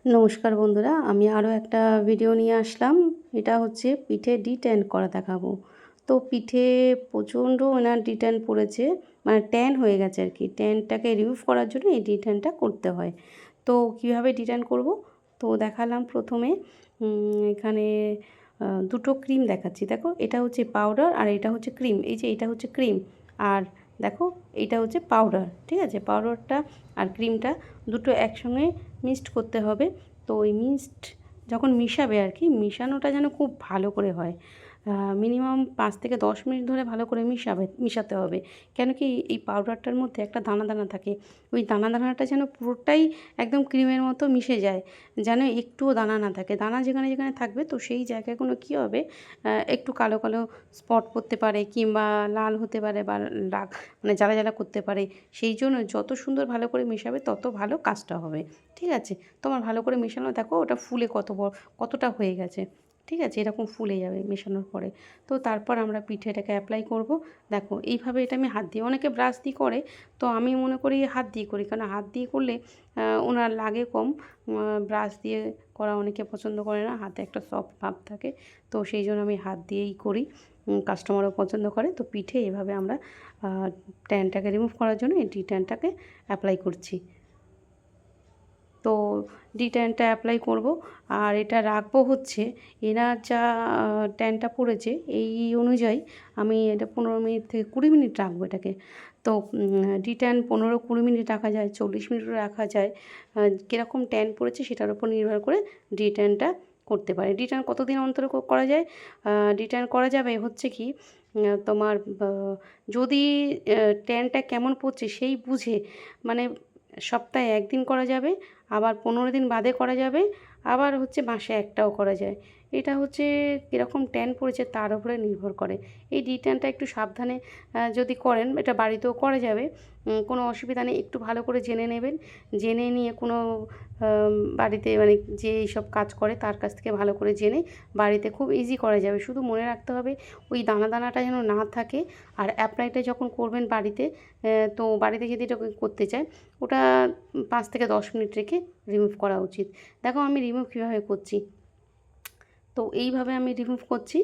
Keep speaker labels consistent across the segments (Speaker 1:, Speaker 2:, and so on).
Speaker 1: নমস্কার বন্ধুরা, আমি আরও একটা ভিডিও নিয়ে আসলাম। এটা হচ্ছে পিঠে ডিট্যান করা দেখাবো। তো পিঠে প্রচণ্ড ওনার ডিট্যান পড়েছে, মানে ট্যান হয়ে গেছে আর কি। ট্যানটাকে রিমুভ করার জন্য এই ডিট্যানটা করতে হয়। তো কিভাবে ডিট্যান করব তো দেখালাম। প্রথমে এখানে দুটো ক্রিম দেখাচ্ছি। দেখো, এটা হচ্ছে পাউডার আর এটা হচ্ছে ক্রিম। এই যে এটা হচ্ছে ক্রিম, আর দেখো এইটা হচ্ছে পাউডার। ঠিক আছে, পাউডারটা আর ক্রিমটা দুটো একসঙ্গে মিক্সড করতে হবে। তো ওই মিক্সড যখন মিশাবে আর কি, মিশানোটা যেন খুব ভালো করে হয়। মিনিমাম 5 থেকে 10 মিনিট ধরে ভালো করে মিশাতে হবে। কেন কি, এই পাউডারটার মধ্যে একটা দানা দানা থাকে। ওই দানা দানাটা যেন পুরোটাই একদম ক্রিমের মতো মিশে যায়, যেন একটুও দানা না থাকে। দানা যেখানে যেখানে থাকবে তো সেই জায়গাগুলো কী হবে, একটু কালো কালো স্পট পড়তে পারে, কিংবা লাল হতে পারে, বা রাগ মানে জ্বালা জ্বালা করতে পারে। সেই জন্য যত সুন্দর ভালো করে মেশাবে তত ভালো কাজটা হবে। ঠিক আছে, তোমার ভালো করে মেশানো, দেখো ওটা ফুলে কতটা হয়ে গেছে। ঠিক আছে, এরকম ফুলে যাবে মেশানোর পরে। তো তারপর আমরা পিঠেটাকে অ্যাপ্লাই করব। দেখো এইভাবে, এটা আমি হাত দিয়ে, অনেকে ব্রাশ দিয়ে করে, তো আমি মনে করি হাত দিয়ে করি, কারণ হাত দিয়ে করলে ওনার লাগে কম। ব্রাশ দিয়ে করা অনেকে পছন্দ করে না, হাতে একটা সফট ভাব থাকে, তো সেই জন্য আমি হাত দিয়েই করি। কাস্টমারও পছন্দ করে। তো পিঠে এভাবে আমরা ট্যানটাকে রিমুভ করার জন্য এই ডিট্যানটাকে অ্যাপ্লাই করছি। তো ডিট্যানটা অ্যাপ্লাই করব, আর এটা রাখবো হচ্ছে, এনার যা ট্যানটা পড়েছে এই অনুযায়ী আমি এটা 15 মিনিট থেকে 20 মিনিট রাখবো এটাকে। তো ডিট্যান 15-20 মিনিট রাখা যায়, 40 মিনিটও রাখা যায়। কীরকম ট্যান পড়েছে সেটার উপর নির্ভর করে ডিট্যানটা করতে পারে। ডিট্যান কতদিন অন্তর করা যায়? ডিট্যান করা যাবে হচ্ছে কি, তোমার যদি ট্যানটা কেমন পড়ছে সেই বুঝে, মানে সপ্তাহে 1 দিন করা যাবে, আবার 15 দিন বাদে করা যাবে, আবার হচ্ছে মাসে একটাও করা যায়। এটা হচ্ছে কীরকম ট্যান পড়েছে তার উপরে নির্ভর করে। এই ডিট্যানটা একটু সাবধানে যদি করেন, এটা বাড়িতেও করা যাবে, কোনো অসুবিধা নেই। একটু ভালো করে জেনে নেবেন, জেনে নিয়ে কোনো বাড়িতে মানে যে এইসব কাজ করে তার কাছ থেকে ভালো করে জেনে বাড়িতে খুব ইজি করা যাবে। শুধু মনে রাখতে হবে ওই দানা দানাটা যেন না থাকে। আর অ্যাপ্লাইটা যখন করবেন বাড়িতে, তো বাড়িতে যদি এটা করতে চায়, ওটা 5 থেকে 10 মিনিট রেখে রিমুভ করা উচিত। দেখো আমি রিমুভ কীভাবে করছি। তো এইভাবে আমি রিমুভ করছি।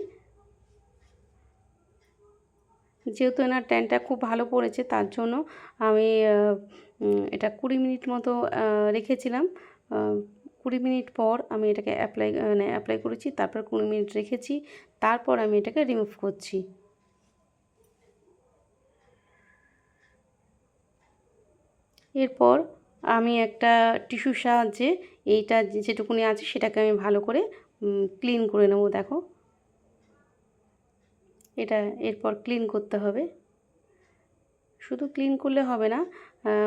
Speaker 1: যেহেতু এনার ট্যানটা খুব ভালো পড়েছে, তার জন্য আমি এটা 20 মিনিট মতো রেখেছিলাম। 20 মিনিট পর আমি এটাকে অ্যাপ্লাই করেছি, তারপর 20 মিনিট রেখেছি, তারপর আমি এটাকে রিমুভ করছি। এরপর আমি একটা টিস্যুর সাহায্যে এইটা যেটুকুনি আছে সেটাকে আমি ভালো করে ক্লিন করে নেব। দেখো, এটা এরপর ক্লিন করতে হবে। শুধু ক্লিন করলে হবে না,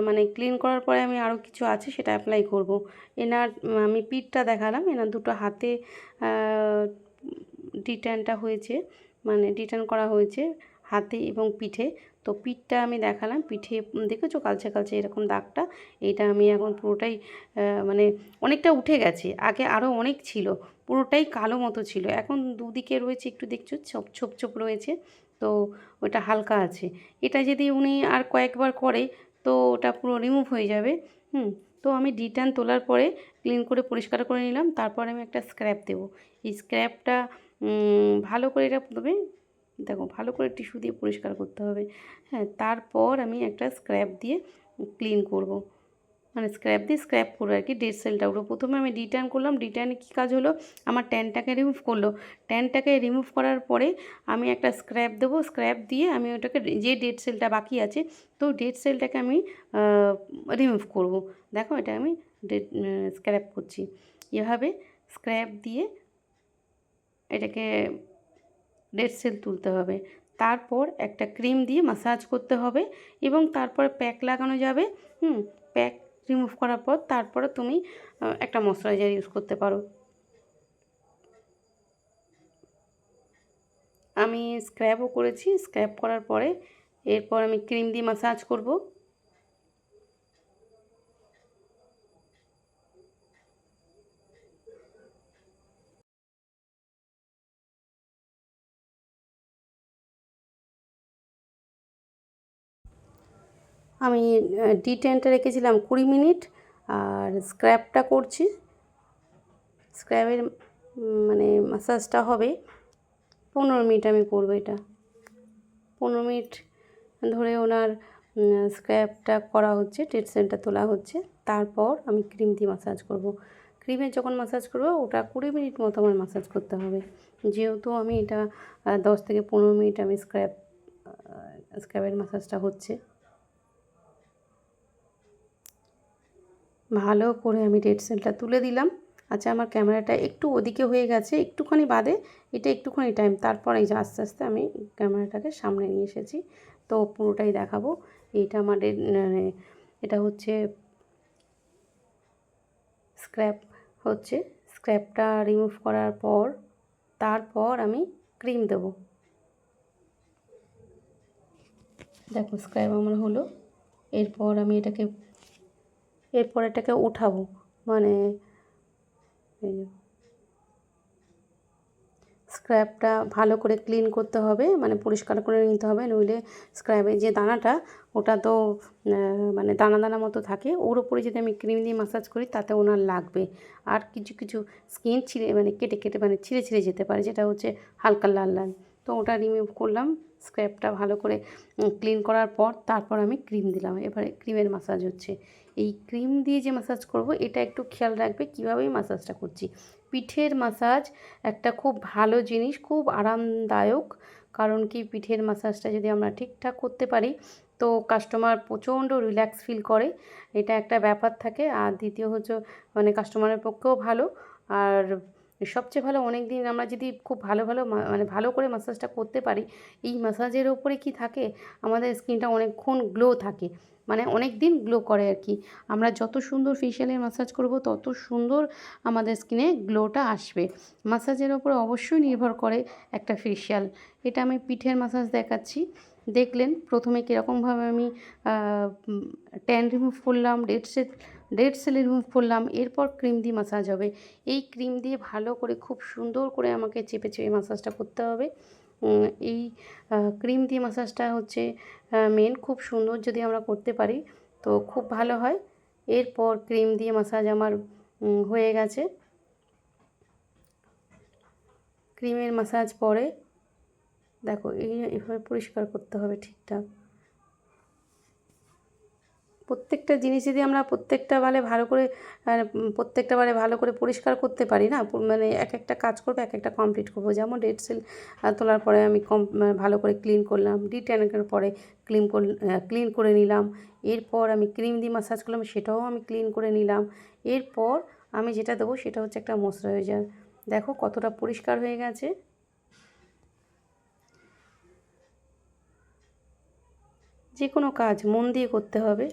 Speaker 1: মানে ক্লিন করার পরে আমি আরও কিছু আছে সেটা অ্যাপ্লাই করব। এনার আমি পিঠটা দেখালাম, এনার দুটো হাতে ডিট্যানটা হয়েছে, মানে ডিট্যান করা হয়েছে হাতে এবং পিঠে। তো পিঠটা আমি দেখালাম, পিঠে দেখেছো কালচে কালচে এরকম দাগটা, এইটা আমি এখন পুরোটাই মানে অনেকটা উঠে গেছে। আগে আরও অনেক ছিল, পুরোটাই কালো মতো ছিল, এখন দুদিকে রয়েছে একটু, দেখছো ছোপ ছোপ রয়েছে, তো ওটা হালকা আছে। এটা যদি উনি আর কয়েকবার করে তো ওটা পুরো রিমুভ হয়ে যাবে। তো আমি ডিট্যান তোলার পরে ক্লিন করে পরিষ্কার করে নিলাম, তারপর আমি একটা স্ক্র্যাব দেবো। এই স্ক্র্যাবটা ভালো করে, এটা প্রথমে দেখো ভালো করে টিস্যু দিয়ে পরিষ্কার করতে হবে। হ্যাঁ, তারপর আমি একটা স্ক্র্যাব দিয়ে ক্লিন করব, মানে স্ক্র্যাব করবো আর কি, ডেড সেলটা উঠবো। প্রথমে আমি ডিট্যান করলাম, ডিট্যানে কী কাজ হলো, আমার ট্যানটাকে রিমুভ করলো। ট্যানটাকে রিমুভ করার পরে আমি একটা স্ক্র্যাব দেবো, স্ক্র্যাব দিয়ে আমি ওটাকে, যে ডেড সেলটা বাকি আছে, তো ডেড সেলটাকে আমি রিমুভ করব। দেখো এটা আমি স্ক্র্যাব করছি, এভাবে স্ক্র্যাব দিয়ে এটাকে ডেড সেল তুলতে হবে। তারপর একটা ক্রিম দিয়ে মাসাজ করতে হবে, এবং তারপরে প্যাক লাগানো যাবে। প্যাক রিমুভ করার পর তারপরে তুমি একটা ময়শ্চারাইজার ইউজ করতে পারো। আমি স্ক্র্যাবও করেছি, স্ক্র্যাব করার পরে এরপর আমি ক্রিম দিয়ে মাসাজ করব। আমি ডিট্যানটা রেখেছিলাম 20 মিনিট, আর স্ক্র্যাবটা করছি স্ক্রাবের মানে মাসাজটা হবে 15 মিনিট আমি করব। এটা 15 মিনিট ধরে ওনার স্ক্র্যাবটা করা হচ্ছে, ডেড সেলটা তোলা হচ্ছে। তারপর আমি ক্রিম দিয়ে মাসাজ করব। ক্রিমে যখন মাসাজ করব ওটা 20 মিনিট মতো আমার মাসাজ করতে হবে। যেহেতু আমি এটা 10 থেকে 15 মিনিট আমি স্ক্র্যাবের মাসাজটা হচ্ছে। ভালো করে আমি ডেড সেলটা তুলে দিলাম। আচ্ছা, আমার ক্যামেরাটা একটু ওদিকে হয়ে গেছে, একটুখানি বাদে, এটা একটুখানি টাইম। তারপর এই যে আস্তে আস্তে আমি ক্যামেরাটাকে সামনে নিয়ে এসেছি, তো পুরোটাই দেখাবো। এইটা আমাদের এটা হচ্ছে স্ক্র্যাব হচ্ছে। স্ক্র্যাবটা রিমুভ করার পর তারপর আমি ক্রিম দেবো। দেখো স্ক্র্যাব আমার হলো। এরপর আমি এটাকে উঠাবো, মানে এই যে স্ক্র্যাবটা ভালো করে ক্লিন করতে হবে, মানে পরিষ্কার করে নিতে হবে, নইলে স্ক্র্যাবের যে দানাটা ওটা তো মানে দানা দানা মতো থাকে, ওর ওপরে যদি আমি ক্রিম দিয়ে মাসাজ করি তাতে ওনার লাগবে। আর কিছু কিছু স্কিন ছিঁড়ে মানে কেটে কেটে মানে ছিঁড়ে ছিঁড়ে যেতে পারে, যেটা হচ্ছে হালকা লাল লাল। তো ওটা রিমুভ করলাম। স্ক্র্যাবটা ভালো করে ক্লিন করার পর তারপর আমি ক্রিম দিলাম। এবারে ক্রিমের মাসাজ হচ্ছে। এই ক্রিম দিয়ে যে মাসাজ করব এটা একটু খেয়াল রাখবে কীভাবে মাসাজটা করছি। পিঠের মাসাজ একটা খুব ভালো জিনিস, খুব আরামদায়ক। কারণ কি, পিঠের মাসাজটা যদি আমরা ঠিকঠাক করতে পারি তো কাস্টমার প্রচণ্ড রিল্যাক্স ফিল করে, এটা একটা ব্যাপার থাকে। আর দ্বিতীয় হচ্ছে মানে কাস্টমারের পক্ষেও ভালো। আর সবচেয়ে ভালো, অনেক দিন আমরা যদি খুব মানে ভালো করে মাসাজটা করতে পারি, এই মাসাজের ওপরে কি থাকে, আমাদের স্কিনটা অনেকক্ষণ গ্লো থাকে, মানে অনেক দিন গ্লো করে আর কি। আমরা যত সুন্দর ফেশিয়ালের মাসাজ করব তত সুন্দর আমাদের স্কিনে গ্লোটা আসবে। মাসাজের ওপরে অবশ্যই নির্ভর করে একটা ফেশিয়াল। এটা আমি পিঠের মাসাজ দেখাচ্ছি। দেখলেন প্রথমে কীরকমভাবে আমি ট্যান রিমুভ করলাম, ডেড সেল রিমুভ করলাম, এরপর ক্রিম দিয়ে মাসাজ হবে। এই ক্রিম দিয়ে ভালো করে খুব সুন্দর করে আমাকে চেপে চেপে মাসাজটা করতে হবে। এই ক্রিম দিয়ে মাসাজটা হচ্ছে মেন, খুব সুন্দর যদি আমরা করতে পারি তো খুব ভালো হয়। এরপর ক্রিম দিয়ে মাসাজ আমার হয়ে গেছে। ক্রিমের মাসাজ পরে দেখো এইভাবে পরিষ্কার করতে হবে ঠিকঠাক। প্রত্যেকটা জিনিস যদি আমরা প্রত্যেকটা বারে ভালো করে পরিষ্কার করতে পারি না, মানে এক একটা কাজ করবো, এক একটা কমপ্লিট করবো। যেমন ডেড সেল তোলার পরে আমি ভালো করে ক্লিন করলাম, ডিট্যানিংয়ের পরে ক্লিন করে নিলাম। এরপর আমি ক্রিম দিয়ে মাসাজ করলাম, সেটাও আমি ক্লিন করে নিলাম। এরপর আমি যেটা দেবো সেটা হচ্ছে একটা ময়েশ্চারাইজার। দেখো কতটা পরিষ্কার হয়ে গেছে। যে কোনো কাজ মন দিয়ে করতে হবে।